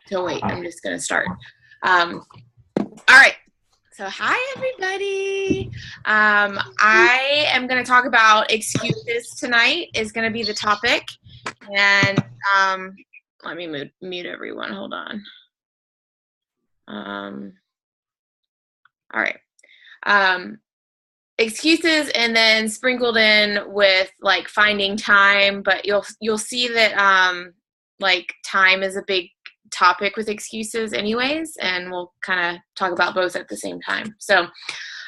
So wait, I'm just going to start. All right. So hi, everybody. I am going to talk about excuses tonight is going to be the topic. And let me mute everyone. Hold on. All right. Excuses, and then sprinkled in with like finding time, but you'll see that like time is a big topic with excuses anyways, and we'll kind of talk about both at the same time. So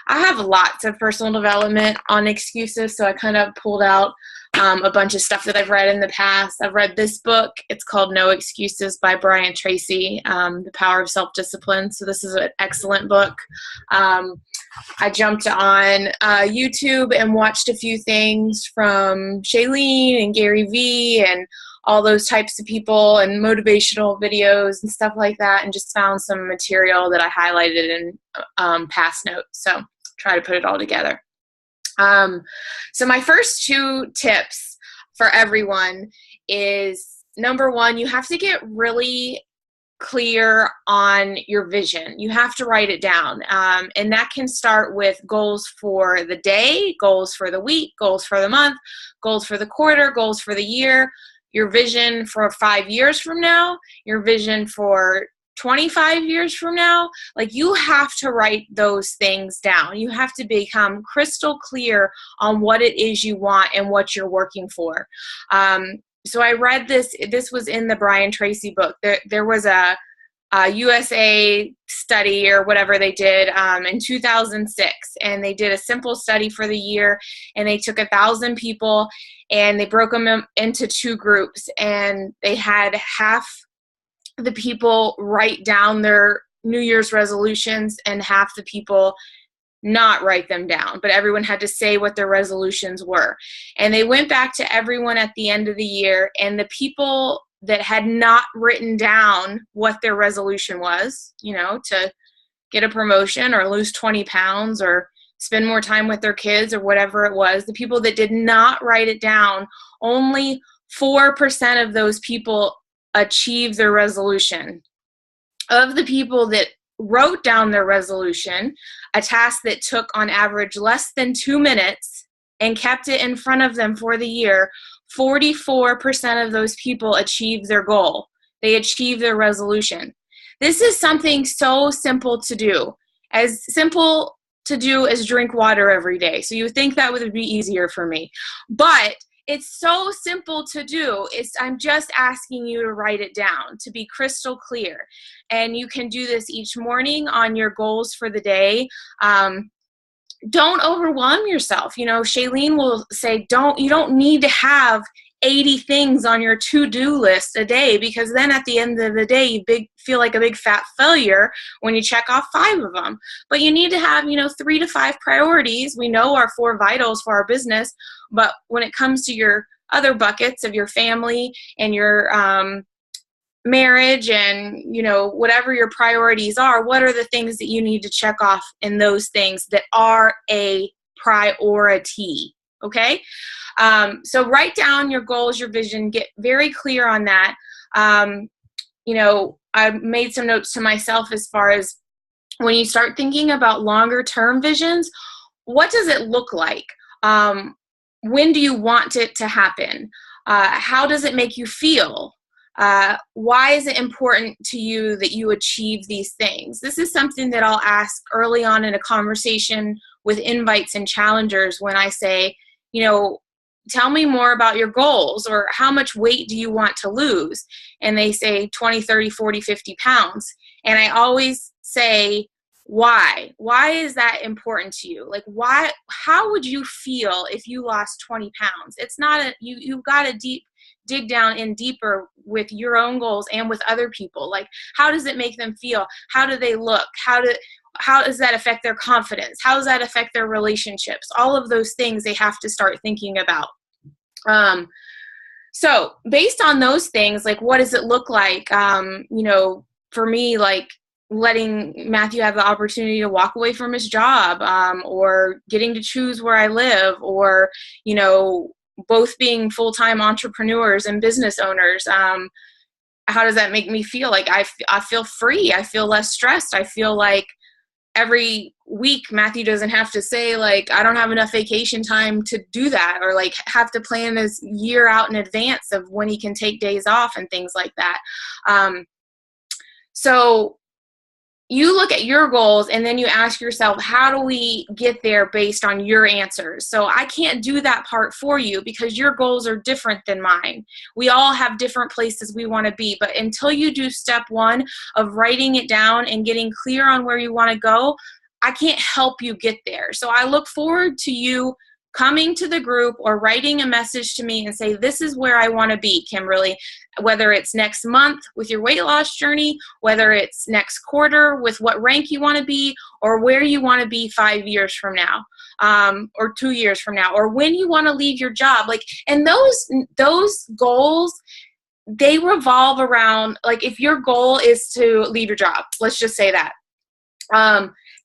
I have lots of personal development on excuses, so I kind of pulled out a bunch of stuff that I've read in the past. I've read this book. It's called No Excuses by Brian Tracy, The Power of Self-Discipline. So this is an excellent book. I jumped on YouTube and watched a few things from Shailene and Gary Vee and all those types of people and motivational videos and stuff like that, and just found some material that I highlighted in past notes. So try to put it all together. So my first two tips for everyone is, number one, you have to get really clear on your vision. You have to write it down. And that can start with goals for the day, goals for the week, goals for the month, goals for the quarter, goals for the year, your vision for 5 years from now, your vision for 25 years from now. Like, you have to write those things down. You have to become crystal clear on what it is you want and what you're working for. So I read this was in the Brian Tracy book. There was a USA study or whatever they did in 2006, and they did a simple study for the year, and they took 1,000 people and they broke them into two groups, and they had half the people write down their New Year's resolutions and half the people not write them down, but everyone had to say what their resolutions were. And they went back to everyone at the end of the year, and the people that had not written down what their resolution was, to get a promotion or lose 20 pounds or spend more time with their kids or whatever it was, the people that did not write it down, only 4% of those people achieved their resolution. Of the people that wrote down their resolution, a task that took on average less than 2 minutes, and kept it in front of them for the year, 44% of those people achieved their goal. They achieved their resolution. This is something so simple to do, as simple to do as drink water every day. So you would think that would be easier for me, but it's so simple to do. I'm just asking you to write it down, to be crystal clear. And you can do this each morning on your goals for the day. Don't overwhelm yourself. Shailene will say, you don't need to have 80 things on your to-do list a day, because then at the end of the day, you feel like a big fat failure when you check off 5 of them. But you need to have, 3 to 5 priorities. We know our 4 vitals for our business, but when it comes to your other buckets of your family and your marriage and, whatever your priorities are, what are the things that you need to check off in those things that are a priority? Okay. So write down your goals, your vision, get very clear on that. I made some notes to myself as far as when you start thinking about longer term visions, what does it look like? When do you want it to happen? How does it make you feel? Why is it important to you that you achieve these things? This is something that I'll ask early on in a conversation with invites and challengers when I say, tell me more about your goals, or how much weight do you want to lose? And they say 20, 30, 40, 50 pounds. And I always say, why? Why is that important to you? Like, how would you feel if you lost 20 pounds? It's not you've got to dig down in deeper with your own goals and with other people. Like, how does it make them feel? How do they look? How does that affect their confidence? How does that affect their relationships? All of those things they have to start thinking about. So based on those things, like, what does it look like? For me, like, letting Matthew have the opportunity to walk away from his job, or getting to choose where I live, or, both being full-time entrepreneurs and business owners. how does that make me feel? Like I feel free. I feel less stressed. I feel like every week Matthew doesn't have to say like, I don't have enough vacation time to do that, or like have to plan his year out in advance of when he can take days off and things like that. So you look at your goals and then you ask yourself, how do we get there based on your answers? So I can't do that part for you because your goals are different than mine. We all have different places we want to be, but until you do step one of writing it down and getting clear on where you want to go, I can't help you get there. So I look forward to you coming to the group or writing a message to me and say, this is where I want to be, Kimberly, whether it's next month with your weight loss journey, whether it's next quarter with what rank you want to be, or where you want to be 5 years from now, or 2 years from now, or when you want to leave your job. Like, and those goals, they revolve around, like, if your goal is to leave your job, let's just say that,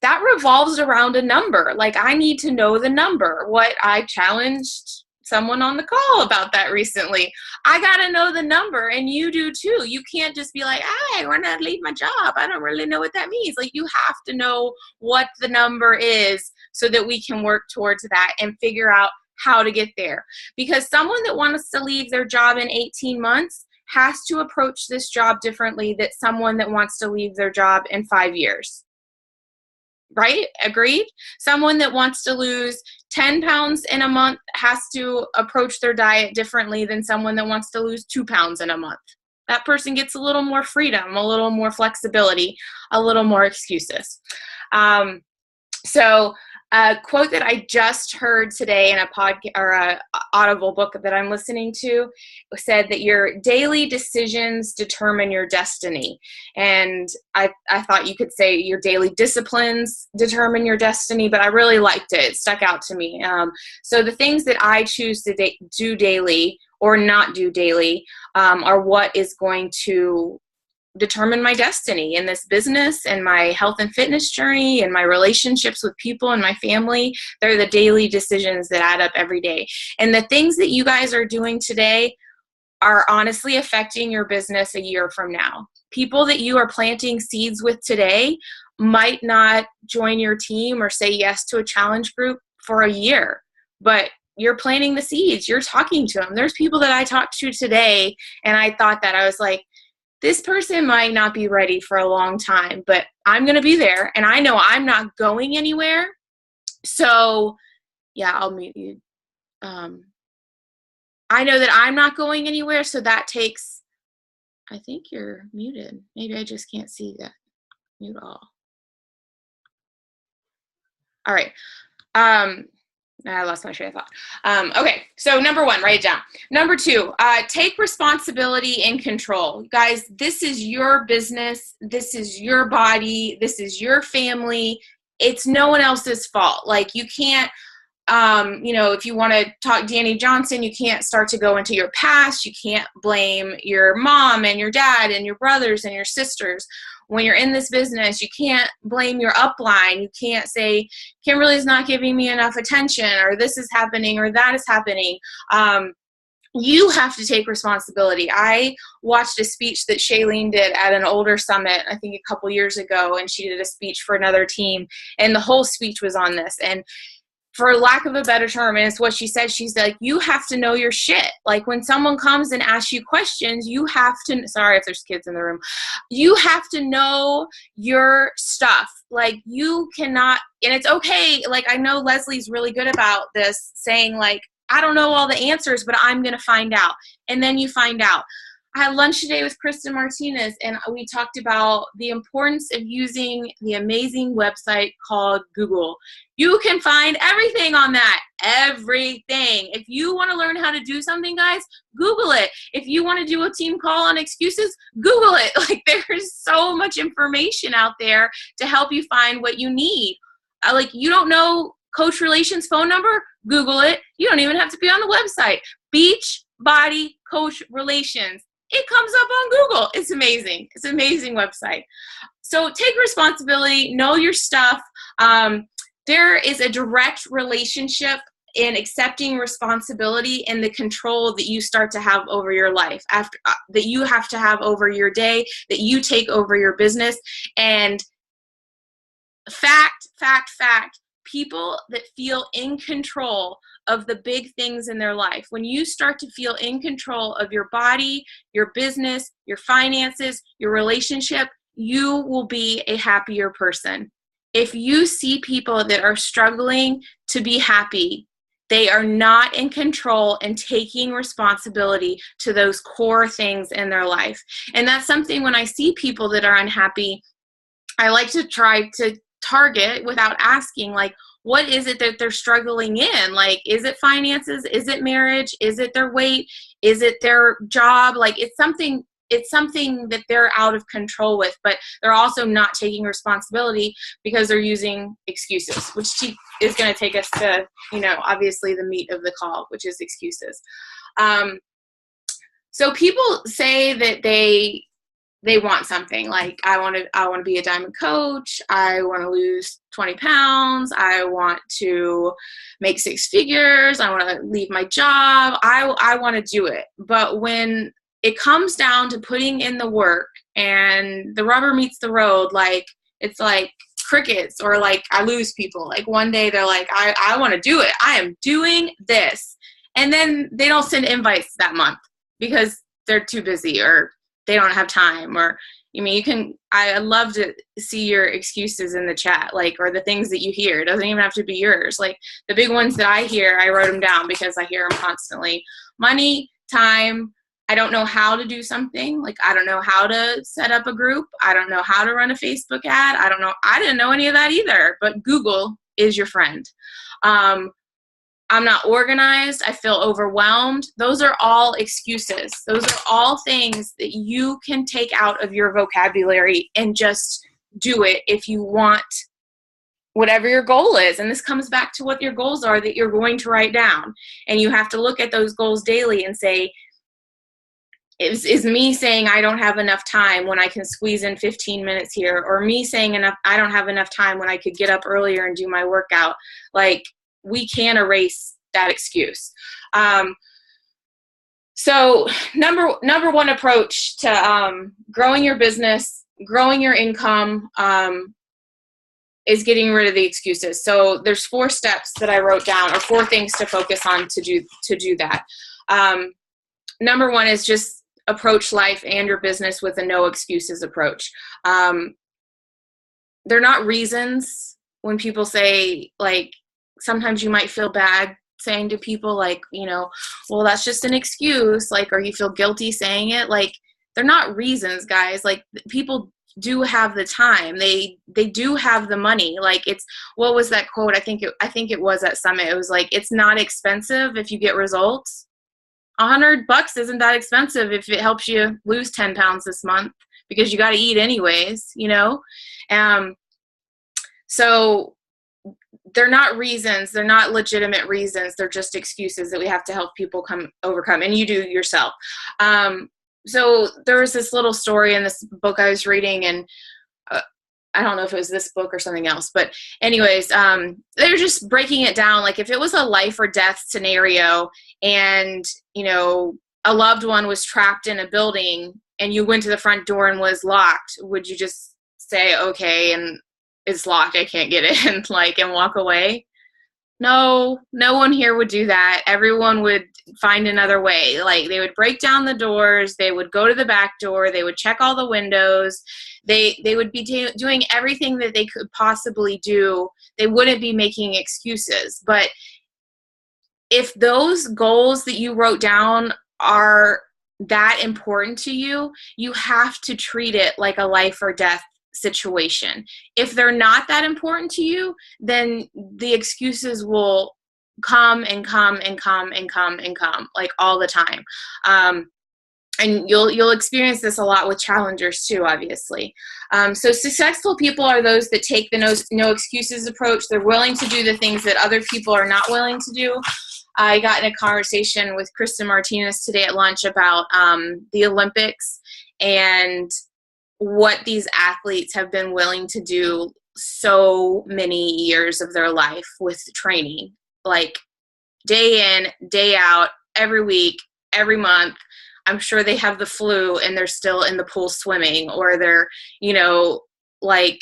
that revolves around a number. Like, I need to know the number. What I challenged someone on the call about that recently. I got to know the number, and you do too. You can't just be like, hey, we're not leave my job. I don't really know what that means. Like, you have to know what the number is so that we can work towards that and figure out how to get there. Because someone that wants to leave their job in 18 months has to approach this job differently than someone that wants to leave their job in 5 years. Right? Agreed? Someone that wants to lose 10 pounds in a month has to approach their diet differently than someone that wants to lose 2 pounds in a month. That person gets a little more freedom, a little more flexibility, a little more excuses. So a quote that I just heard today in a podcast or a Audible book that I'm listening to said that your daily decisions determine your destiny. And I thought you could say your daily disciplines determine your destiny, but I really liked it. It stuck out to me. So the things that I choose to do daily or not do daily are what is going to determine my destiny in this business and my health and fitness journey and my relationships with people and my family. They're the daily decisions that add up every day. And the things that you guys are doing today are honestly affecting your business a year from now. People that you are planting seeds with today might not join your team or say yes to a challenge group for a year, but you're planting the seeds. You're talking to them. There's people that I talked to today, and I thought that I was like, this person might not be ready for a long time, but I'm going to be there, and I know I'm not going anywhere. So, yeah, I'll mute you. I know that I'm not going anywhere, so that takes, I think you're muted. Maybe I just can't see that. Mute all. All right. I lost my train of thought. Okay, so number one, write it down. Number two, take responsibility and control. Guys, this is your business. This is your body. This is your family. It's no one else's fault. Like, you can't, if you want to talk Danny Johnson, you can't start to go into your past. You can't blame your mom and your dad and your brothers and your sisters. When you're in this business, you can't blame your upline. You can't say, Kimberly's not giving me enough attention, or this is happening, or that is happening. You have to take responsibility. I watched a speech that Shailene did at an older summit, I think a couple years ago, and she did a speech for another team, and the whole speech was on this. And for lack of a better term, and it's what she said, she's like, you have to know your shit. Like, when someone comes and asks you questions, you have to, sorry if there's kids in the room, you have to know your stuff. Like, you cannot, and it's okay. Like, I know Leslie's really good about this, saying like, I don't know all the answers, but I'm going to find out. And then you find out. I had lunch today with Kristen Martinez, and we talked about the importance of using the amazing website called Google. You can find everything on that. Everything. If you want to learn how to do something, guys, Google it. If you want to do a team call on excuses, Google it. Like, there's so much information out there to help you find what you need. Like, you don't know Coach Relations phone number? Google it. You don't even have to be on the website. Beach Body Coach Relations. It comes up on Google. It's amazing. It's an amazing website. So take responsibility, know your stuff. There is a direct relationship in accepting responsibility and the control that you start to have over your life, after that you have to have over your day, that you take over your business. And fact, people that feel in control of the big things in their life, when you start to feel in control of your body, your business, your finances, your relationship, you will be a happier person. If you see people that are struggling to be happy, they are not in control and taking responsibility to those core things in their life. And that's something, when I see people that are unhappy, I like to try to target without asking, like, what is it that they're struggling in? Like, is it finances? Is it marriage? Is it their weight? Is it their job? Like, it's something that they're out of control with, but they're also not taking responsibility because they're using excuses, which is going to take us to, obviously the meat of the call, which is excuses. So people say that they want something, like, I want to be a diamond coach. I want to lose 20 pounds. I want to make 6 figures. I want to leave my job. I want to do it. But when it comes down to putting in the work and the rubber meets the road, like, it's like crickets, or like I lose people. Like, one day they're like, I want to do it. I am doing this. And then they don't send invites that month because they're too busy, or they don't have time, or, I love to see your excuses in the chat, like, or the things that you hear. It doesn't even have to be yours. Like, the big ones that I hear, I wrote them down because I hear them constantly. Money, time, I don't know how to do something. Like, I don't know how to set up a group. I don't know how to run a Facebook ad. I didn't know any of that either, but Google is your friend. I'm not organized. I feel overwhelmed. Those are all excuses. Those are all things that you can take out of your vocabulary and just do it if you want whatever your goal is. And this comes back to what your goals are that you're going to write down. And you have to look at those goals daily and say, is me saying I don't have enough time when I can squeeze in 15 minutes here, or me saying I don't have enough time when I could get up earlier and do my workout. Like, we can erase that excuse. So number one approach to growing your business, growing your income, is getting rid of the excuses. So there's 4 steps that I wrote down, or 4 things to focus on to do that. Number 1 is just approach life and your business with a no excuses approach. They're not reasons. When people say, like, sometimes you might feel bad saying to people, like, well, that's just an excuse, like, or you feel guilty saying it. Like, they're not reasons, guys. Like, people do have the time. They do have the money. Like, what was that quote? I think it was at Summit. It was like, it's not expensive if you get results. $100 isn't that expensive if it helps you lose 10 pounds this month, because you got to eat anyways, so they're not reasons. They're not legitimate reasons. They're just excuses that we have to help people overcome, and you do yourself. So there was this little story in this book I was reading, and I don't know if it was this book or something else, but anyways, they're just breaking it down. Like, if it was a life or death scenario and, a loved one was trapped in a building and you went to the front door and was locked, would you just say, okay, and it's locked, I can't get in, and walk away? No one here would do that. Everyone would find another way. Like, they would break down the doors. They would go to the back door. They would check all the windows. They would be doing everything that they could possibly do. They wouldn't be making excuses. But if those goals that you wrote down are that important to you, you have to treat it like a life or death situation. If they're not that important to you, then the excuses will come and come and come and come and come, like, all the time. And you'll experience this a lot with challengers too, obviously. So successful people are those that take the no excuses approach. They're willing to do the things that other people are not willing to do. I got in a conversation with Kristen Martinez today at lunch about the Olympics and what these athletes have been willing to do so many years of their life with training. Like, day in, day out, every week, every month. I'm sure they have the flu and they're still in the pool swimming, or they're, you know, like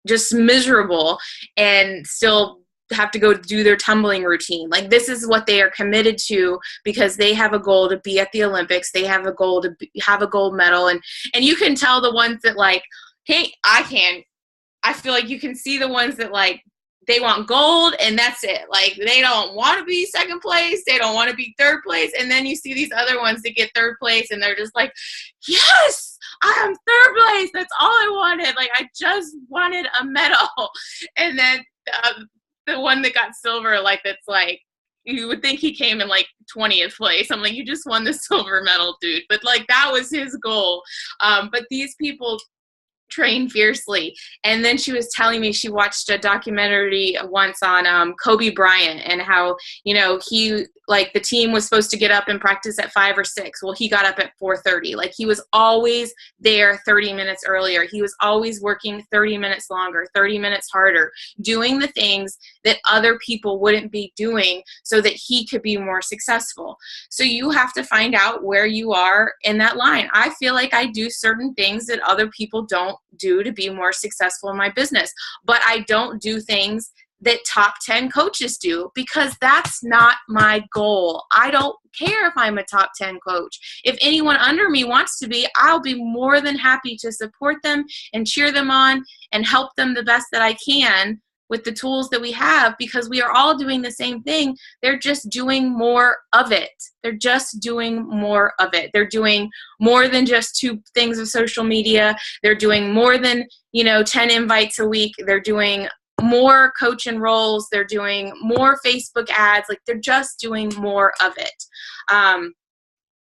just miserable and still have to go do their tumbling routine. Like, this is what they are committed to because they have a goal to be at the Olympics. They have a goal to have a gold medal. And you can tell the ones that like, hey, I feel like you can see the ones that like, they want gold and that's it. Like, they don't want to be second place. They don't want to be third place. And then you see these other ones that get third place and they're just like, yes, I am third place. That's all I wanted. Like, I just wanted a medal. And then the one that got silver, like, that's like, you would think he came in like 20th place. I'm like, you just won the silver medal, dude. But like, that was his goal. But these people train fiercely. And then she was telling me she watched a documentary once on Kobe Bryant and how, you know, he, like, the team was supposed to get up and practice at 5 or 6. Well, he got up at 4:30. Like, he was always there 30 minutes earlier. He was always working 30 minutes longer, 30 minutes harder, doing the things that other people wouldn't be doing so that he could be more successful. So you have to find out where you are in that line. I feel like I do certain things that other people don't do to be more successful in my business, but I don't do things that top 10 coaches do because that's not my goal. I don't care if I'm a top 10 coach. If anyone under me wants to be, I'll be more than happy to support them and cheer them on and help them the best that I can with the tools that we have, because we are all doing the same thing. They're just doing more of it. They're just doing more of it. They're doing more than just 2 things of social media. They're doing more than, 10 invites a week. They're doing more coach and roles. They're doing more Facebook ads. Like, they're just doing more of it.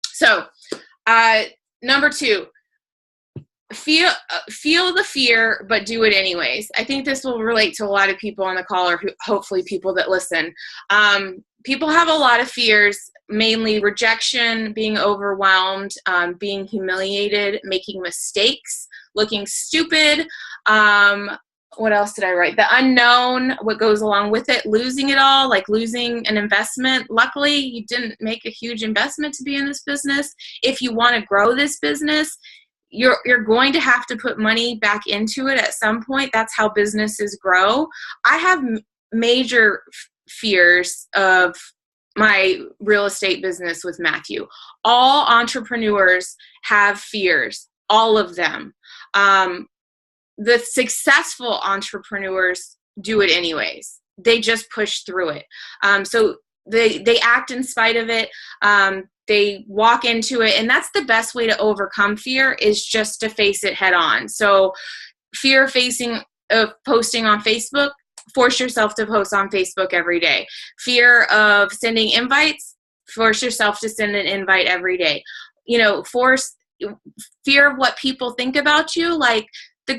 So number 2, feel the fear, but do it anyways. I think this will relate to a lot of people on the call, or hopefully people that listen. People have a lot of fears, mainly rejection, being overwhelmed, being humiliated, making mistakes, looking stupid. What else did I write? The unknown, what goes along with it, losing it all, like losing an investment. Luckily, you didn't make a huge investment to be in this business. If you want to grow this business, you're going to have to put money back into it at some point. That's how businesses grow. I have major fears of my real estate business with Matthew. All entrepreneurs have fears, all of them. The successful entrepreneurs do it anyways. They just push through it. So they act in spite of it. They walk into it, and that's the best way to overcome fear, is just to face it head on. So fear of posting on Facebook, force yourself to post on Facebook every day. Fear of sending invites, force yourself to send an invite every day. Fear of what people think about you. Like, the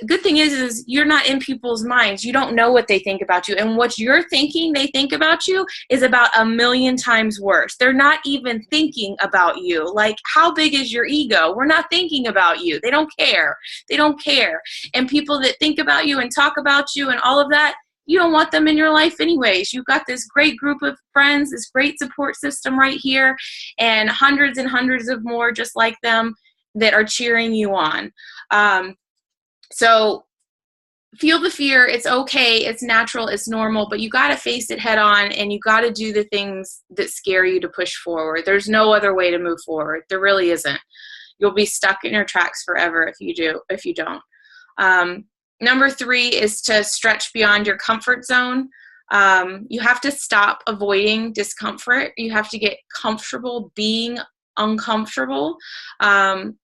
good thing is you're not in people's minds. You don't know what they think about you. And what you're thinking they think about you is about 1,000,000 times worse. They're not even thinking about you. Like, how big is your ego? We're not thinking about you. They don't care. They don't care. And people that think about you and talk about you and all of that, you don't want them in your life anyways. You've got this great group of friends, this great support system right here, and hundreds of more just like them that are cheering you on. So feel the fear. It's okay. It's natural. It's normal, but you got to face it head on, and you got to do the things that scare you to push forward. There's no other way to move forward. There really isn't. You'll be stuck in your tracks forever if you don't. Number 3 is to stretch beyond your comfort zone. You have to stop avoiding discomfort. You have to get comfortable being uncomfortable.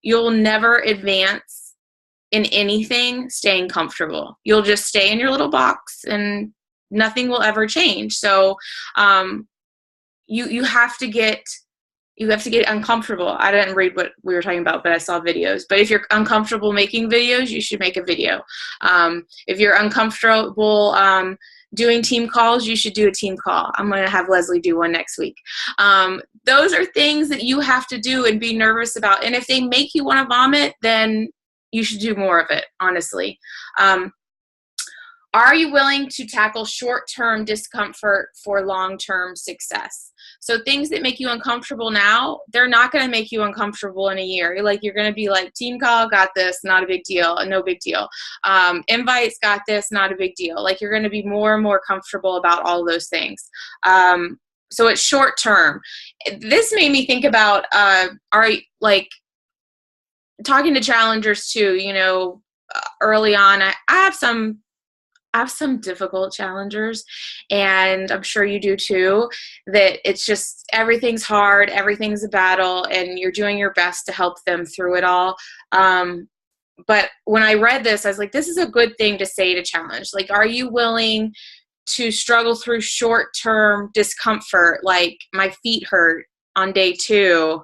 You'll never advance in anything staying comfortable. You'll just stay in your little box and nothing will ever change. So you have to get uncomfortable. I didn't read what we were talking about, but I saw videos. But if you're uncomfortable making videos, you should make a video. If you're uncomfortable doing team calls, you should do a team call. I'm going to have Leslie do one next week. Those are things that you have to do and be nervous about. And if they make you want to vomit, then you should do more of it, honestly. Are you willing to tackle short-term discomfort for long-term success? So things that make you uncomfortable now, they're not going to make you uncomfortable in a year. You're going to be like, team call, got this, not a big deal, no big deal. Invites, got this, not a big deal. Like, you're going to be more and more comfortable about all of those things. So it's short term. This made me think about, talking to challengers too, early on, I have some difficult challengers, and I'm sure you do too, that it's just everything's hard, everything's a battle, and you're doing your best to help them through it all. But when I read this, I was like, this is a good thing to say to challenge. Like, are you willing to struggle through short-term discomfort? Like, my feet hurt on day 2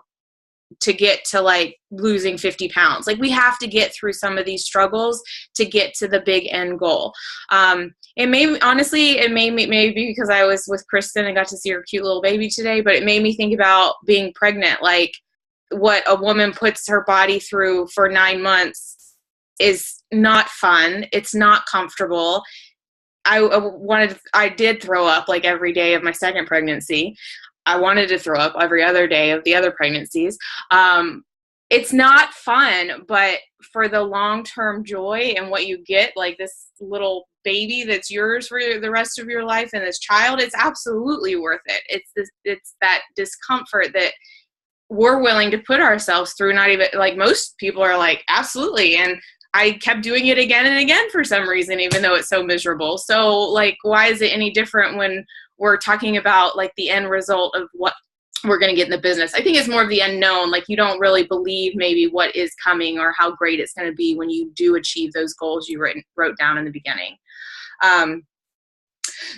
to get to like losing 50 pounds. Like, we have to get through some of these struggles to get to the big end goal. It made me, maybe because I was with Kristen and got to see her cute little baby today, but it made me think about being pregnant. Like, what a woman puts her body through for 9 months is not fun. It's not comfortable. I did throw up like every day of my second pregnancy. I wanted to throw up every other day of the other pregnancies. It's not fun, but for the long-term joy and what you get, like this little baby that's yours for the rest of your life and this child, it's absolutely worth it. It's that discomfort that we're willing to put ourselves through. Not even like most people are like, absolutely. And I kept doing it again and again for some reason, even though it's so miserable. So like, why is it any different when we're talking about like the end result of what we're going to get in the business? I think it's more of the unknown. Like, you don't really believe maybe what is coming or how great it's going to be when you do achieve those goals you wrote down in the beginning.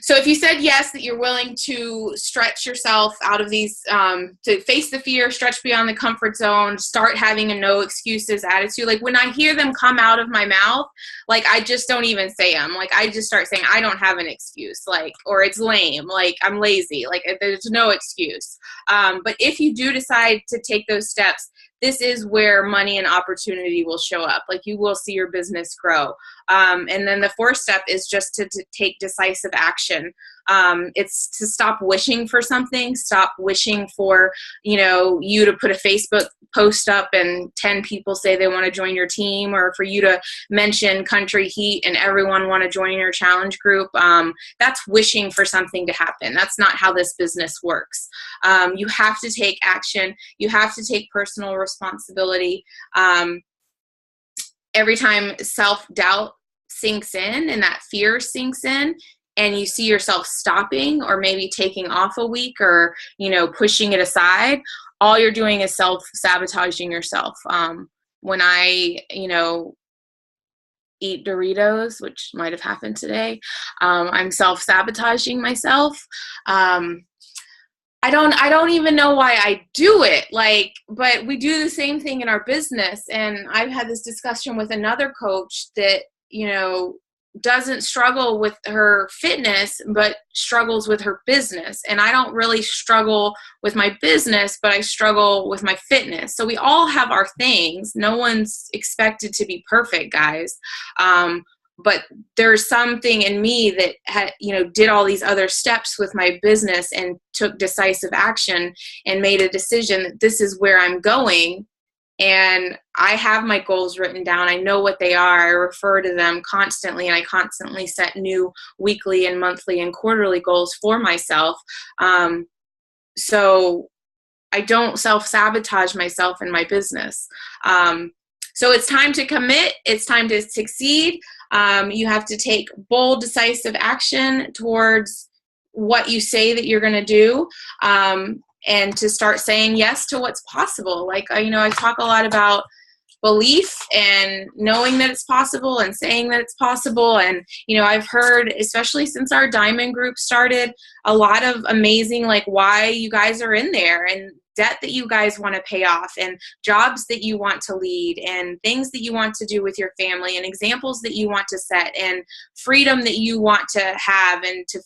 So if you said yes, that you're willing to stretch yourself out of these, to face the fear, stretch beyond the comfort zone, start having a no excuses attitude. Like, when I hear them come out of my mouth, like, I just don't even say them. Like, I just start saying, I don't have an excuse, like, or it's lame, like, I'm lazy, like, there's no excuse. But if you do decide to take those steps, this is where money and opportunity will show up. Like, you will see your business grow. And then the 4th step is just to take decisive action. It's to stop wishing for something, stop wishing for, you to put a Facebook post up and 10 people say they want to join your team, or for you to mention Country Heat and everyone want to join your challenge group. That's wishing for something to happen. That's not how this business works. You have to take action. You have to take personal responsibility. Every time self-doubt sinks in and that fear sinks in, and you see yourself stopping or maybe taking off a week or, pushing it aside, all you're doing is self-sabotaging yourself. When I, eat Doritos, which might have happened today, I'm self-sabotaging myself. I don't even know why I do it, but we do the same thing in our business. And I've had this discussion with another coach that, doesn't struggle with her fitness, but struggles with her business. And I don't really struggle with my business, but I struggle with my fitness. So we all have our things. No one's expected to be perfect, guys. But there's something in me that did all these other steps with my business and took decisive action and made a decision that this is where I'm going. And I have my goals written down. I know what they are. I refer to them constantly, and I constantly set new weekly and monthly and quarterly goals for myself. So I don't self-sabotage myself in my business. So it's time to commit. It's time to succeed. You have to take bold, decisive action towards what you say that you're going to do. And to start saying yes to what's possible. Like, I talk a lot about belief and knowing that it's possible and saying that it's possible. And, I've heard, especially since our Diamond group started, a lot of amazing, why you guys are in there, and debt that you guys want to pay off, and jobs that you want to lead, and things that you want to do with your family, and examples that you want to set, and freedom that you want to have and to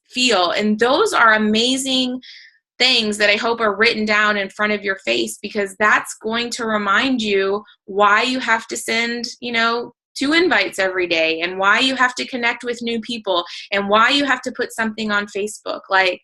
feel. And those are amazing things that I hope are written down in front of your face, because that's going to remind you why you have to send, 2 invites every day, and why you have to connect with new people, and why you have to put something on Facebook. Like,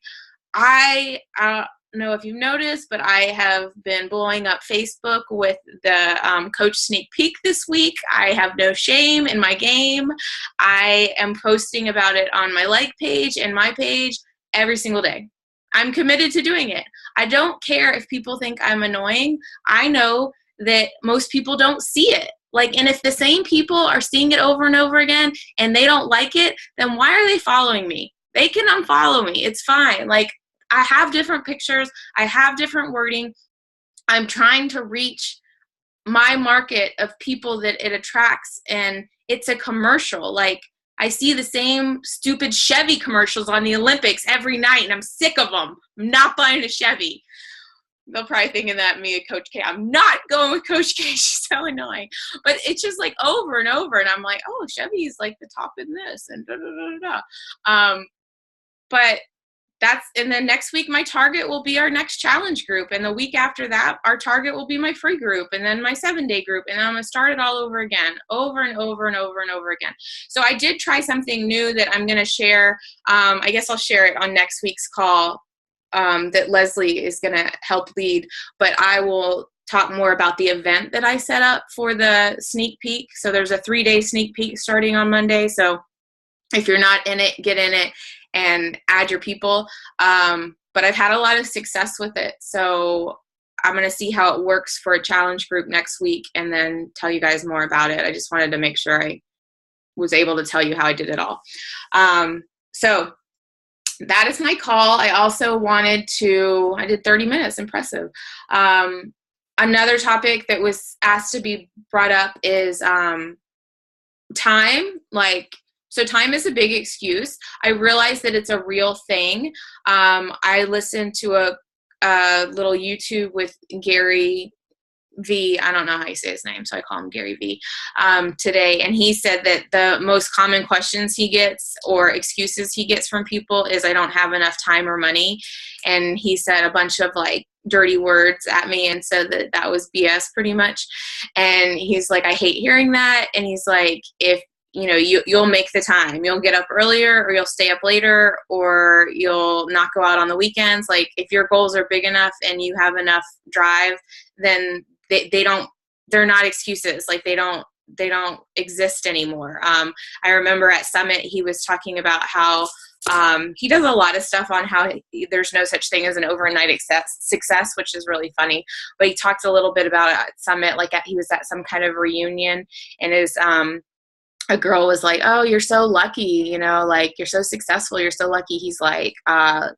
I don't know if you've noticed, but I have been blowing up Facebook with the coach sneak peek this week. I have no shame in my game. I am posting about it on my like page and my page every single day. I'm committed to doing it. I don't care if people think I'm annoying. I know that most people don't see it. Like, and if the same people are seeing it over and over again and they don't like it, then why are they following me? They can unfollow me. It's fine. Like, I have different pictures. I have different wording. I'm trying to reach my market of people that it attracts, and it's a commercial. Like, I see the same stupid Chevy commercials on the Olympics every night, and I'm sick of them. I'm not buying a Chevy. They'll probably thinking that me, Coach K. I'm not going with Coach K. She's so annoying. But it's just like over and over, and I'm like, oh, Chevy's like the top in this, and da da da da. But and then next week my target will be our next challenge group, and the week after that our target will be my free group, and then my 7-day group, and I'm gonna start it all over again, over and over and over and over again. So I did try something new that I'm gonna share. I guess I'll share it on next week's call, that Leslie is gonna help lead, but I will talk more about the event that I set up for the sneak peek. So there's a 3-day sneak peek starting on Monday. So if you're not in it, get in it and add your people. But I've had a lot of success with it. So I'm going to see how it works for a challenge group next week and then tell you guys more about it. I just wanted to make sure I was able to tell you how I did it all. So that is my call. I also I did 30 minutes, impressive. Another topic that was asked to be brought up is time. So time is a big excuse. I realize that it's a real thing. I listened to a little YouTube with Gary V. I don't know how you say his name, so I call him Gary V. Today, and he said that the most common questions he gets or excuses he gets from people is, I don't have enough time or money. And he said a bunch of like dirty words at me and said that that was BS pretty much. And he's like, I hate hearing that. And he's like, if you'll make the time. You'll get up earlier, or you'll stay up later, or you'll not go out on the weekends. Like, if your goals are big enough and you have enough drive, then they're not excuses. Like, they don't exist anymore. I remember at Summit, he was talking about how he does a lot of stuff on how there's no such thing as an overnight success, which is really funny. But he talked a little bit about it at Summit, like he was at some kind of reunion, and a girl was like, oh, you're so lucky, like, you're so successful, you're so lucky. He's like,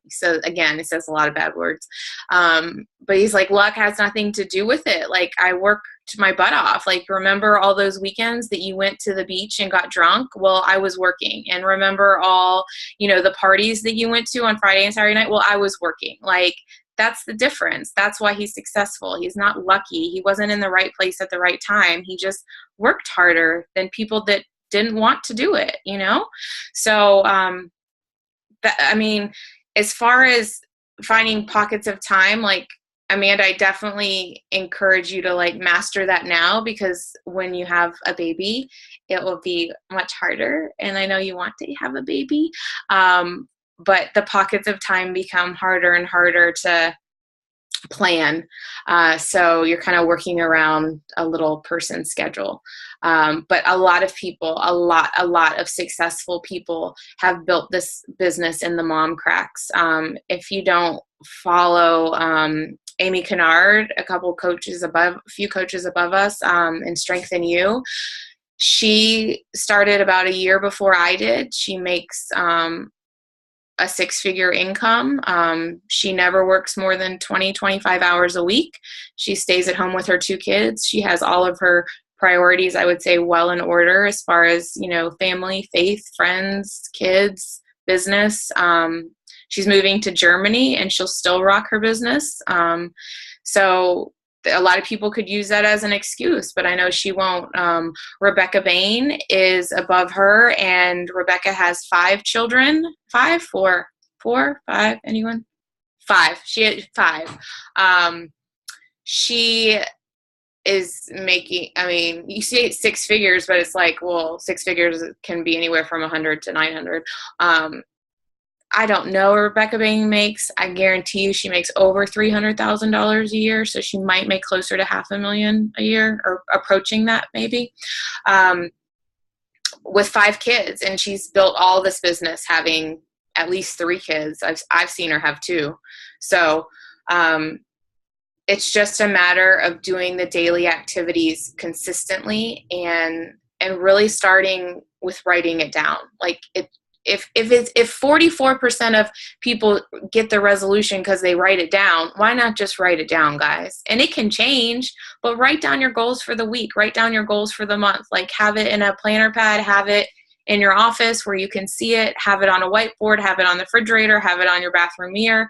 so again, it says a lot of bad words. But he's like, luck has nothing to do with it. Like, I worked my butt off. Like, remember all those weekends that you went to the beach and got drunk? Well, I was working. And remember all, the parties that you went to on Friday and Saturday night? Well, I was working. Like, that's the difference. That's why he's successful. He's not lucky. He wasn't in the right place at the right time. He just worked harder than people that didn't want to do it, So, as far as finding pockets of time, like, Amanda, I definitely encourage you to like master that now, because when you have a baby, it will be much harder. And I know you want to have a baby, but the pockets of time become harder and harder to plan. So you're kind of working around a little person's schedule. But a lot of people, a lot of successful people have built this business in the mom cracks. If you don't follow Amy Kennard, a few coaches above us, in Strengthen You, she started about a year before I did. She makes a 6-figure income. She never works more than 20, 25 hours a week. She stays at home with her 2 kids. She has all of her priorities, I would say, well in order as far as, family, faith, friends, kids, business. She's moving to Germany and she'll still rock her business. So a lot of people could use that as an excuse, but I know she won't. Rebecca Bain is above her, and Rebecca has 5 children. 5, 4, 5, anyone? 5. She had 5. She is making, I mean, you see it 6 figures, but it's like, well, 6 figures can be anywhere from 100 to 900. I don't know what Rebecca Bain makes. I guarantee you she makes over $300,000 a year. So she might make closer to $500,000 a year, or approaching that maybe, with 5 kids. And she's built all this business having at least 3 kids. I've seen her have 2. So, it's just a matter of doing the daily activities consistently, and really starting with writing it down. Like, if 44% of people get the resolution because they write it down, why not just write it down, guys? And it can change, but write down your goals for the week, write down your goals for the month. Like, have it in a planner pad, have it in your office where you can see it, have it on a whiteboard, have it on the refrigerator, have it on your bathroom mirror,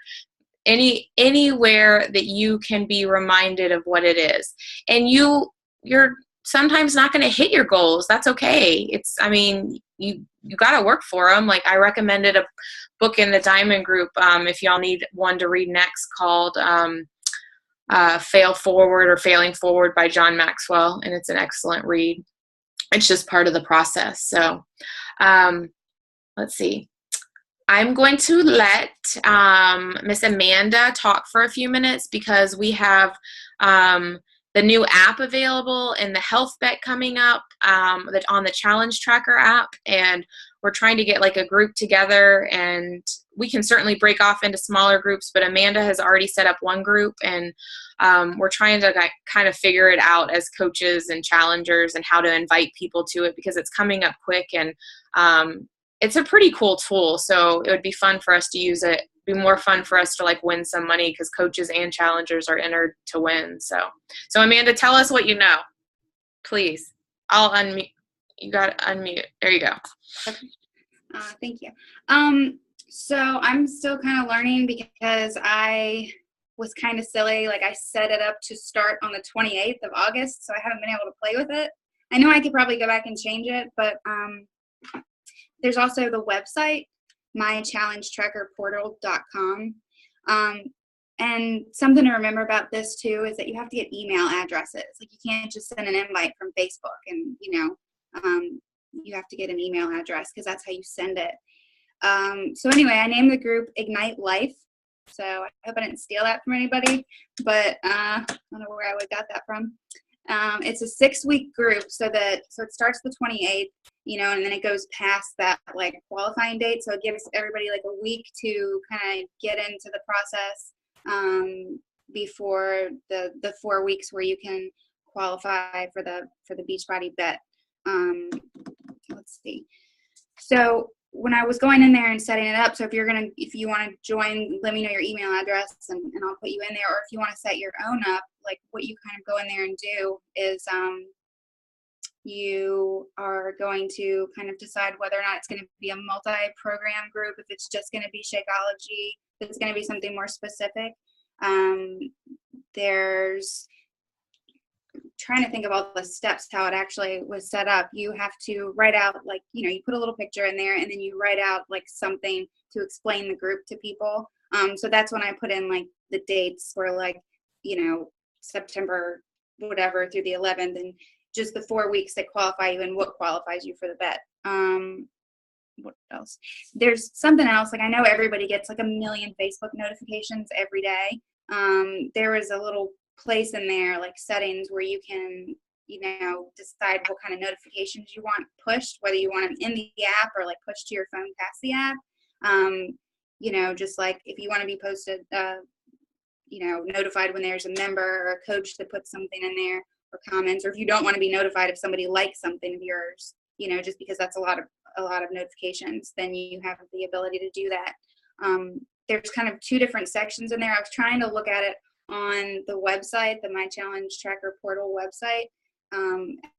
anywhere that you can be reminded of what it is. And you're sometimes not going to hit your goals. That's okay. I mean, you got to work for them. Like, I recommended a book in the Diamond Group, if y'all need one to read next, called Fail Forward or Failing Forward by John Maxwell. And it's an excellent read. It's just part of the process. So, let's see. I'm going to let Miss Amanda talk for a few minutes, because we have the new app available and the health bet coming up on the Challenge Tracker app. And we're trying to get like a group together, and we can certainly break off into smaller groups, but Amanda has already set up one group, and we're trying to kind of figure it out as coaches and challengers and how to invite people to it, because it's coming up quick, and it's a pretty cool tool. So it would be fun for us to use it. It'd be more fun for us to like win some money, because coaches and challengers are entered to win. So Amanda, tell us what you know, please. I'll unmute. You got to unmute. There you go. Okay. Thank you. So I'm still kind of learning, because I was kind of silly. Like, I set it up to start on the 28th of August, so I haven't been able to play with it. I know I could probably go back and change it, but there's also the website, mychallengetrackerportal.com. And something to remember about this too is that you have to get email addresses. Like, you can't just send an invite from Facebook, and you have to get an email address, because that's how you send it. So anyway, I named the group Ignite Life. So I hope I didn't steal that from anybody, but I don't know where I would got that from. It's a 6-week group, so it starts the 28th, and then it goes past that like qualifying date. So it gives everybody like a week to kind of get into the process before the 4 weeks where you can qualify for the Beachbody bet. Let's see. So when I was going in there and setting it up, so if you want to join, let me know your email address, and I'll put you in there. Or if you want to set your own up, like what you kind of go in there and do is you are going to kind of decide whether or not it's going to be a multi-program group, if it's just going to be Shakeology, if it's going to be something more specific. There's trying to think of all the steps, how it actually was set up. You have to write out, like, you put a little picture in there, and then you write out like something to explain the group to people. So that's when I put in like the dates for like, September, whatever, through the 11th, and just the 4 weeks that qualify you and what qualifies you for the bet. What else? There's something else. Like, I know everybody gets like 1 million Facebook notifications every day. There is a little place in there, like settings, where you can, decide what kind of notifications you want pushed, whether you want them in the app or like pushed to your phone past the app. Just like if you want to be posted, notified when there's a member or a coach that puts something in there, or comments, or if you don't want to be notified if somebody likes something of yours, just because that's a lot of notifications, then you have the ability to do that. There's kind of 2 different sections in there. I was trying to look at it on the website, the My Challenge Tracker portal website,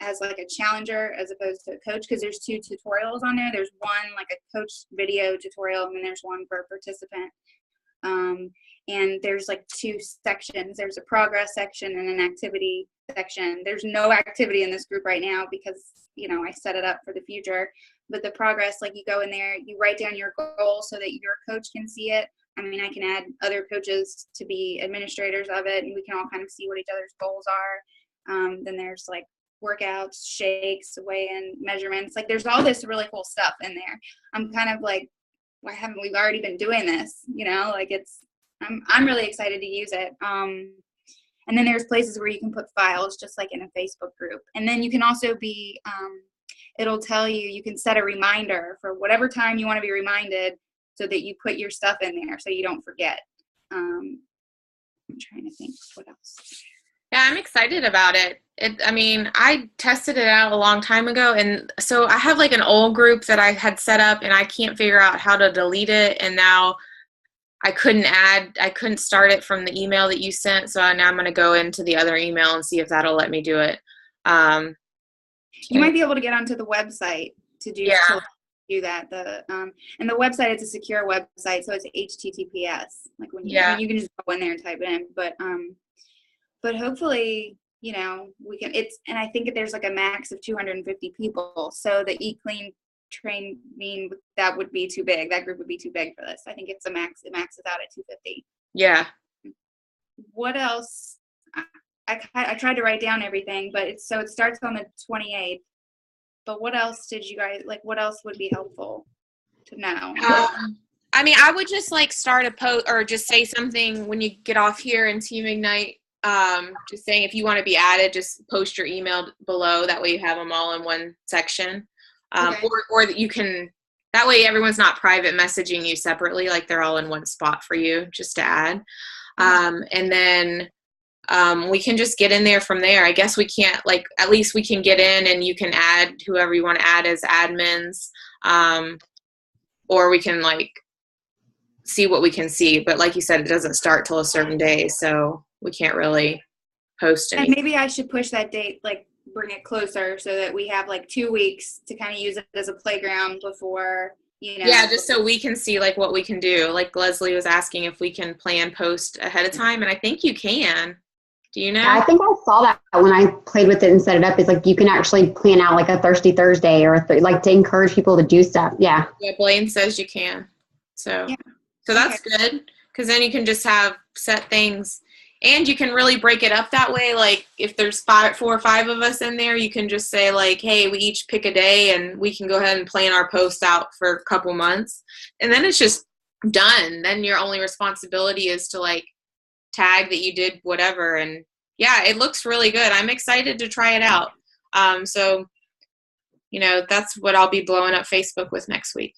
as like a challenger as opposed to a coach, because there's 2 tutorials on there. There's one like a coach video tutorial, and then there's one for a participant. And there's like 2 sections. There's a progress section and an activity section. There's no activity in this group right now because, I set it up for the future. But the progress, like, you go in there, you write down your goal so that your coach can see it. I mean, I can add other coaches to be administrators of it, and we can all kind of see what each other's goals are. Then there's like workouts, shakes, weigh-in, measurements. Like there's all this really cool stuff in there. I'm kind of like, why haven't we already been doing this? You know, like I'm really excited to use it. And then there's places where you can put files just like in a Facebook group. And then you can also be, it'll tell you, you can set a reminder for whatever time you want to be reminded so that you put your stuff in there so you don't forget. I'm trying to think what else. Yeah, I'm excited about it. I mean, I tested it out a long time ago, and so I have like an old group that I had set up, and I can't figure out how to delete it, and now I couldn't start it from the email that you sent, so now I'm going to go into the other email and see if that'll let me do it. You might be able to get onto the website to do that. And the website, it's a secure website, so it's HTTPS. Like when you can just go in there and type it in. But hopefully, you know, we can. And I think there's like a max of 250 people. So the Eat Clean training, that would be too big. That group would be too big for this. I think it's a max. It maxes out at 250. Yeah. What else? I tried to write down everything, but it starts on the 28th. But what else did you guys like? What else would be helpful to know? I mean, I would just like start a post or just say something when you get off here in Team Ignite. Just saying if you want to be added, just post your email below. That way you have them all in one section. Okay. Or that you can, that way everyone's not private messaging you separately, like they're all in one spot for you just to add. And then we can just get in there from there. I guess we can't, like, at least we can get in and you can add whoever you want to add as admins. Or we can like see what we can see. But like you said, it doesn't start till a certain day. So we can't really post anything. And maybe I should push that date, like bring it closer so that we have like 2 weeks to kind of use it as a playground before, you know. Yeah, just so we can see like what we can do. Like Leslie was asking if we can plan post ahead of time, and I think you can. Do you know? Yeah, I think I saw that when I played with it and set it up. It's like you can actually plan out like a Thirsty Thursday or like to encourage people to do stuff. Yeah. Yeah, Blaine says you can. So that's good, because then you can just have set things. And you can really break it up that way. Like if there's 4 or 5 of us in there, you can just say like, hey, we each pick a day and we can go ahead and plan our posts out for a couple months. And then it's just done. Then your only responsibility is to like tag that you did whatever. And yeah, it looks really good. I'm excited to try it out. So, you know, that's what I'll be blowing up Facebook with next week.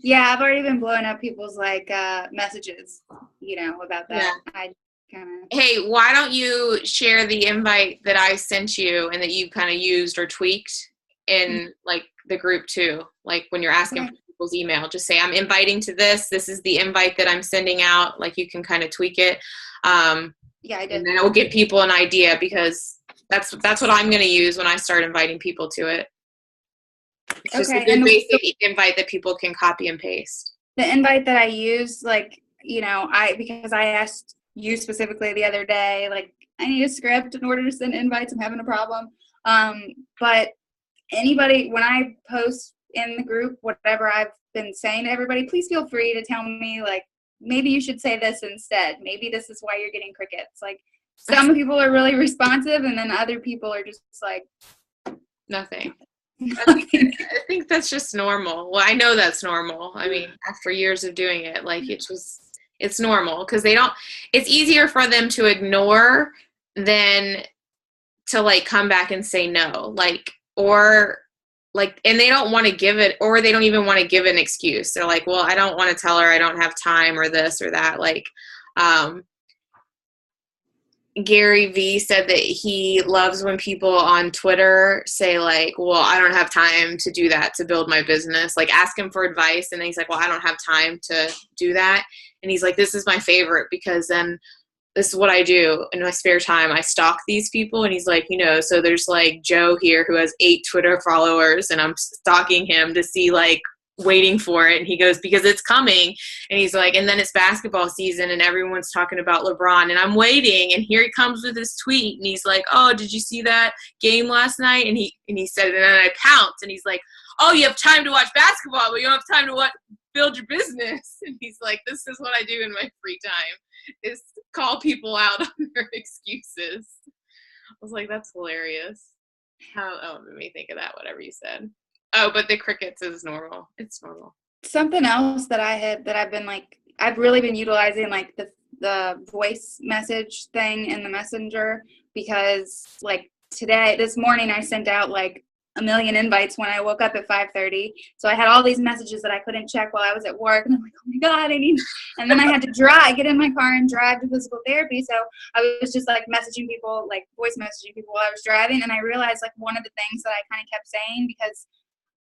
Yeah, I've already been blowing up people's like messages, you know, about that. Yeah. Hey, why don't you share the invite that I sent you and that you kind of used or tweaked in like the group too? Like when you're asking for people's email, just say I'm inviting to this. This is the invite that I'm sending out. Like you can kind of tweak it. Yeah, I did. And then it will give people an idea, because that's what I'm going to use when I start inviting people to it. It's just a good basic invite that people can copy and paste. The invite that I use, like, you know, because I asked you specifically the other day, like, I need a script in order to send invites. I'm having a problem. But anybody, when I post in the group, whatever I've been saying to everybody, please feel free to tell me, like, maybe you should say this instead. Maybe this is why you're getting crickets. Like, some people are really responsive, and then other people are just like, nothing. I think that's just normal. Well, I know that's normal. I mean, after years of doing it, like it's normal, because it's easier for them to ignore than to like come back and say no, like, or like, and they don't want to give it, or they don't even want to give an excuse. They're like, well, I don't want to tell her I don't have time or this or that. Like, Gary Vee said that he loves when people on Twitter say like, well, I don't have time to do that to build my business. Like ask him for advice. And then he's like, well, I don't have time to do that. And he's like, this is my favorite, because then this is what I do in my spare time. I stalk these people. And he's like, you know, so there's like Joe here who has 8 Twitter followers, and I'm stalking him to see like, waiting for it. And he goes, because it's coming. And he's like, and then it's basketball season and everyone's talking about LeBron, and I'm waiting, and here he comes with his tweet, and he's like, oh, did you see that game last night? And he said it, and then I pounced, and he's like, oh, you have time to watch basketball, but you don't have time to build your business. And he's like, this is what I do in my free time, is call people out on their excuses. was like, that's hilarious. Oh, it made me think of that, whatever you said. Oh, but the crickets is normal. It's normal. Something else that I've been like, I've really been utilizing like the voice message thing in the messenger, because like this morning I sent out like a million invites when I woke up at 5:30. So I had all these messages that I couldn't check while I was at work, and I'm like, oh my God, and then I had to get in my car and drive to physical therapy. So I was just like messaging people, like voice messaging people while I was driving. And I realized like one of the things that I kind of kept saying, because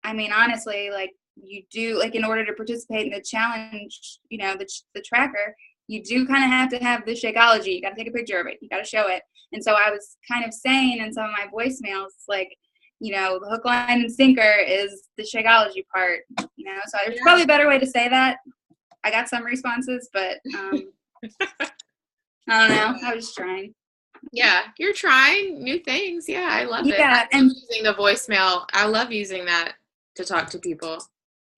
I mean, honestly, like you do, like in order to participate in the challenge, you know, the tracker, you do kind of have to have the Shakeology. You got to take a picture of it. You got to show it. And so I was kind of saying in some of my voicemails, like, you know, the hook, line, and sinker is the Shakeology part, you know. So there's probably a better way to say that. I got some responses, but I don't know. I was trying. Yeah, you're trying new things. Yeah, I love it. Yeah, and using the voicemail, I love using that to talk to people.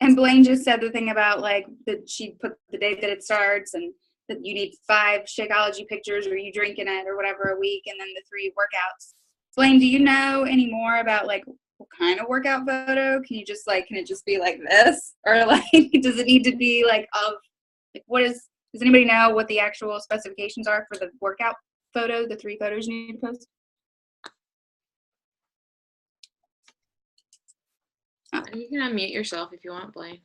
And Blaine just said the thing about like that she put the date that it starts, and that you need 5 Shakeology pictures, or you drinking it or whatever a week, and then the 3 workouts. Blaine, do you know any more about like what kind of workout photo? Can it just be like this, or like does it need to be like does anybody know what the actual specifications are for the workout photo, the 3 photos you need to post? You can unmute yourself if you want, Blaine.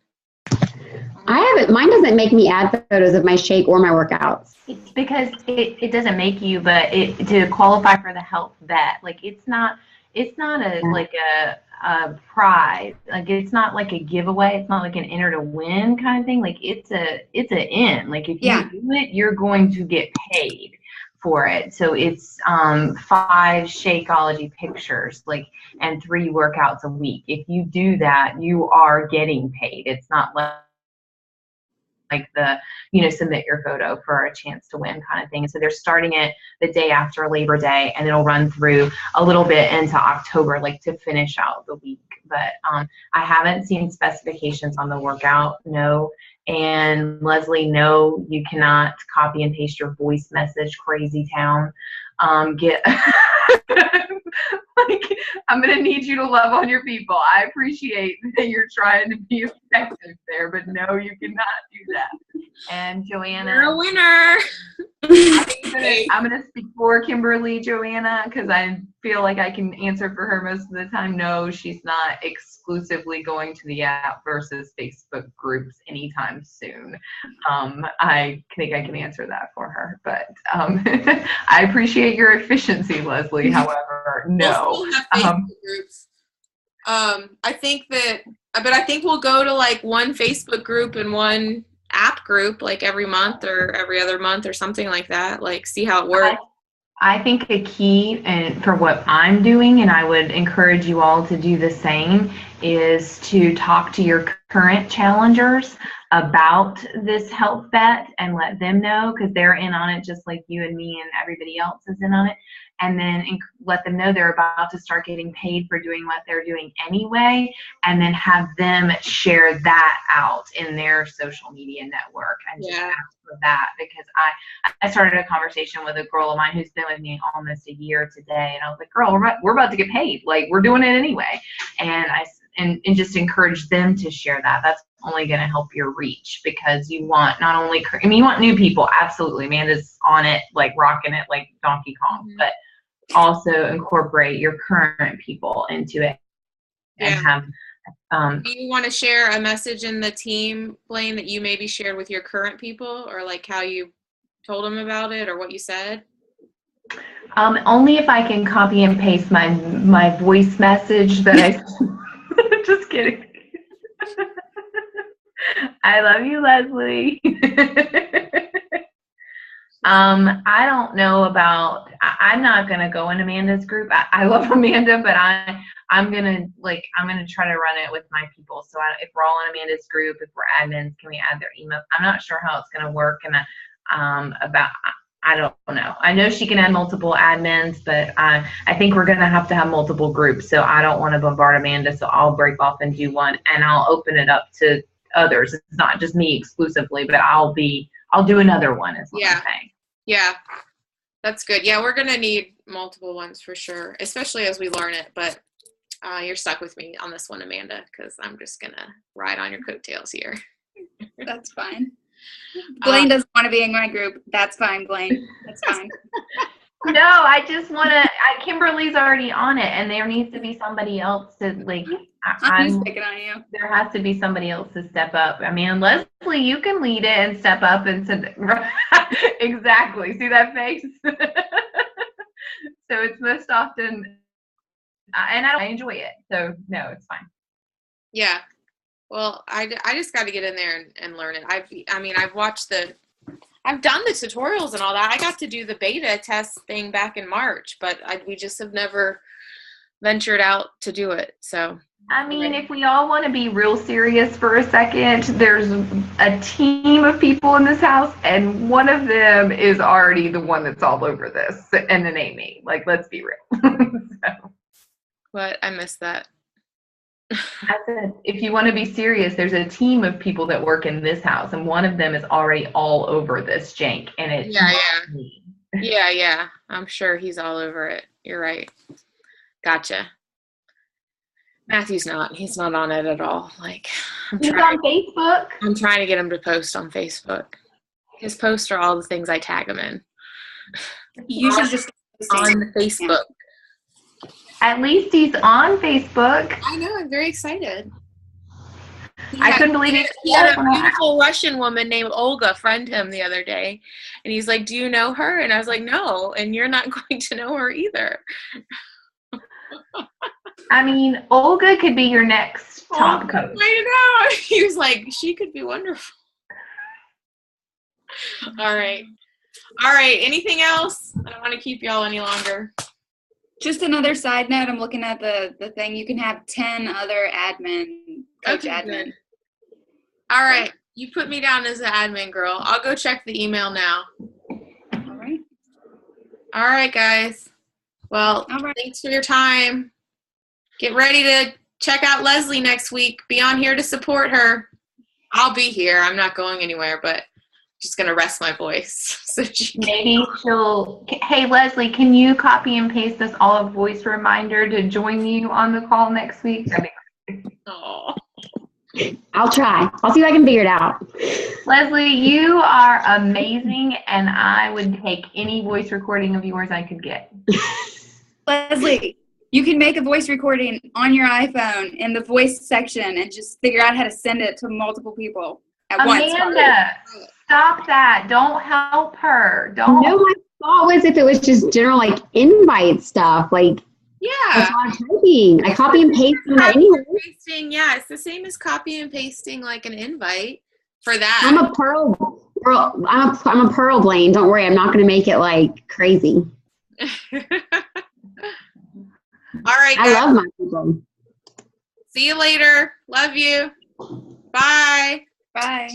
I haven't. Mine doesn't make me add photos of my shake or my workouts. It's because it doesn't make you, but to qualify for the health vet, like it's not like a prize, like it's not like a giveaway, it's not like an enter to win kind of thing. Like it's a in. Like if you do it, you're going to get paid for it. So it's 5 Shakeology pictures, like, and 3 workouts a week. If you do that, you are getting paid. It's not like the, you know, submit your photo for a chance to win kind of thing. And so they're starting it the day after Labor Day, and it'll run through a little bit into October, like to finish out the week. But I haven't seen specifications on the workout, no. And Leslie, no, you cannot copy and paste your voice message, crazy town. Like, I'm going to need you to love on your people. I appreciate that you're trying to be effective there, but no, you cannot do that. And Joanna, you're a winner. I'm going to speak for Kimberly, Joanna, because I feel like I can answer for her most of the time. No, she's not exclusively going to the app versus Facebook groups anytime soon. I think I can answer that for her, but I appreciate your efficiency, Leslie. However, no. We'll still have Facebook groups. I think we'll go to like one Facebook group and one app group like every month or every other month or something like that, like see how it works. I think a key, and for what I'm doing, and I would encourage you all to do the same, is to talk to your current challengers about this health bet and let them know, because they're in on it just like you and me and everybody else is in on it. And then let them know they're about to start getting paid for doing what they're doing anyway, and then have them share that out in their social media network and just ask for that. Because I started a conversation with a girl of mine who's been with me almost a year today, and I was like, girl, we're about to get paid. Like, we're doing it anyway. And and just encourage them to share that. That's only going to help your reach, because you want not only, you want new people. Absolutely. Amanda's on it, like rocking it like Donkey Kong, but also incorporate your current people into it and have. Do you want to share a message in the team, Blaine, that you maybe shared with your current people, or like how you told them about it or what you said? Only if I can copy and paste my voice message that I just kidding. I love you, Leslie. I don't know about, I'm not going to go in Amanda's group. I love Amanda, but I'm going to try to run it with my people. So if we're all in Amanda's group, if we're admins, can we add their email? I'm not sure how it's going to work. And I don't know. I know she can add multiple admins, but I think we're going to have multiple groups. So I don't want to bombard Amanda. So I'll break off and do one, and I'll open it up to others. It's not just me exclusively, but I'll do another one, is what I'm saying. Yeah, That's good. Yeah, we're going to need multiple ones for sure, especially as we learn it. But you're stuck with me on this one, Amanda, because I'm just going to ride on your coattails here. That's fine. Blaine doesn't want to be in my group. That's fine, Blaine. That's fine. No, I just want to. Kimberly's already on it, and there needs to be somebody else to like. I'm just picking on you. There has to be somebody else to step up. I mean, Leslie, you can lead it and step up and exactly. See that face? So it's most often, and I enjoy it. So no, it's fine. Yeah. Well, I just got to get in there and learn it. I've watched I've done the tutorials and all that. I got to do the beta test thing back in March, but we just have never ventured out to do it. So, I mean, if we all want to be real serious for a second, there's a team of people in this house, and one of them is already the one that's all over this, and it ain't me. Like, let's be real. So. But I missed that. I said, if you want to be serious, there's a team of people that work in this house, and one of them is already all over this jank, and it's not me. Yeah. I'm sure he's all over it. You're right. Gotcha. Matthew's not. He's not on it at all. Like, He's on Facebook. I'm trying to get him to post on Facebook. His posts are all the things I tag him in. You should just on Facebook. At least he's on Facebook. I know. I'm very excited. I couldn't believe it. He had a beautiful Russian woman named Olga friend him the other day. And he's like, do you know her? And I was like, no. And you're not going to know her either. I mean, Olga could be your next top coach. I know. He was like, she could be wonderful. All right. Anything else? I don't want to keep y'all any longer. Just another side note, I'm looking at the thing. You can have 10 other coach admin. Good. All right. You put me down as an admin girl. I'll go check the email now. All right, guys. Well, Thanks for your time. Get ready to check out Leslie next week. Be on here to support her. I'll be here. I'm not going anywhere, but just going to rest my voice. So maybe she'll, hey, Leslie, can you copy and paste us all a voice reminder to join you on the call next week? Oh. I'll try. I'll see if I can figure it out. Leslie, you are amazing, and I would take any voice recording of yours I could get. Leslie, you can make a voice recording on your iPhone in the voice section and just figure out how to send it to multiple people at once. Amanda, stop that. Don't help her. Don't. No, my thought was if it was just general, like, invite stuff, like, yeah. That's what I'm typing. I copy and paste them anyway. Yeah, it's the same as copy and pasting like an invite for that. I'm a Pearl girl. I'm a Pearl, Blaine. Don't worry. I'm not going to make it like crazy. All right, guys. I love my people. See you later. Love you. Bye. Bye.